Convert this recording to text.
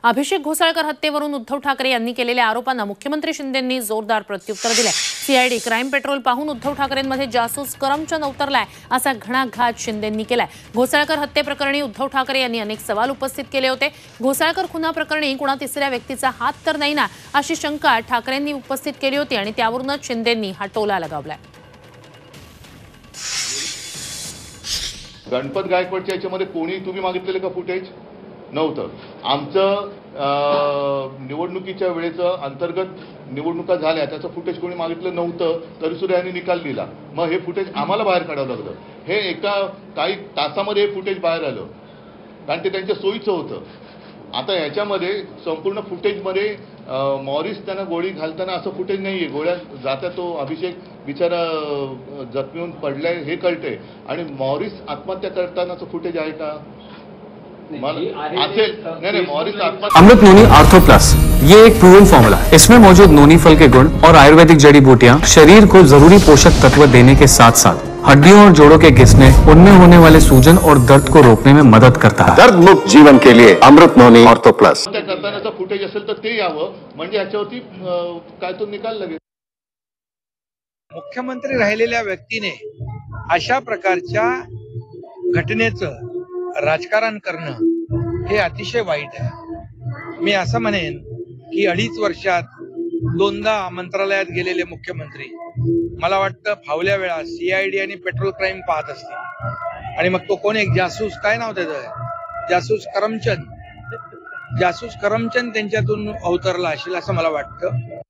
अभिषेक घोसाळकर हत्येवरून उद्धव ठाकरे यांनी केलेल्या आरोपांना मुख्यमंत्री शिंदेंनी जोरदार प्रत्युत्तर दिले। सीआयडी क्राईम पेट्रोल पाहून उद्धव ठाकरेंमध्ये जासूस करमचंद उतरलाय असा घणाघात शिंदेंनी केलाय। घोसाळकर हत्येप्रकरणी उद्धव ठाकरे यांनी अनेक सवाल उपस्थित केले होते। घोसाळकर खुना प्रकरणी कुणा तिसऱ्या व्यक्तीचा हात तर नाही ना अशी शंका ठाकरेंनी उपस्थित केली होती आणि त्यावरूनच शिंदेंनी हा टोला लगावलाय। गणपत गायकवाडच्या याच्यामध्ये कोणी तुम्ही मागितलेलं का फुटेज नव्हतं। आमचं निवडणुकीच्या वेळेचं अंतर्गत निवडणुका झाल्या त्याचं फुटेज कोणी मागितलं नव्हतं तरी सुद्धा यांनी निकाल दिला। मग हे फुटेज आम्हाला बाहेर काढावं लागलं। हे एका काही तासामध्ये हे फुटेज बाहेर आलं कारण ते त्यांच्या सोयीचं होतं। आता ह्याच्यामध्ये संपूर्ण फुटेजमध्ये मॉरिस त्यांना गोळी घालताना असं फुटेज नाहीये। गोळ्या जाता तो अभिषेक बिचारा जखमी होऊन पडलाय हे कळतंय आणि मॉरिस आत्महत्या करतानाचं फुटेज आहे का? अमृत नोनी आर्थो प्लस ये एक प्रूवन फॉर्मूला है। इसमें मौजूद नोनी फल के गुण और आयुर्वेदिक जड़ी बूटियां शरीर को जरूरी पोषक तत्व देने के साथ साथ हड्डियों और जोड़ों के घिसने उनमें होने वाले सूजन और दर्द को रोकने में मदद करता है। दर्द मुक्त जीवन के लिए अमृत नोनी आर्थो प्लस। करतानाचं फुटेज असेल तर ते यावं म्हणजे याच्यावरती काय तो निकाल लगेल। मुख्यमंत्री राहिलेल्या व्यक्तीने अशा प्रकारच्या घटनेचं राजकारण करणं हे अतिशय वाईट आहे। मी असं म्हणेन की 2.5 वर्षात 2दा मंत्रालयात गेलेले मुख्यमंत्री मला वाटतं फावल्या वेळा सीआयडी आणि पेट्रोल क्राईम पाहत असतील आणि मग तो कोण एक जासूस काय नाव त्याचं जासूस करमचंद त्यांच्यातून अवतरला असेल असं मला वाटतं।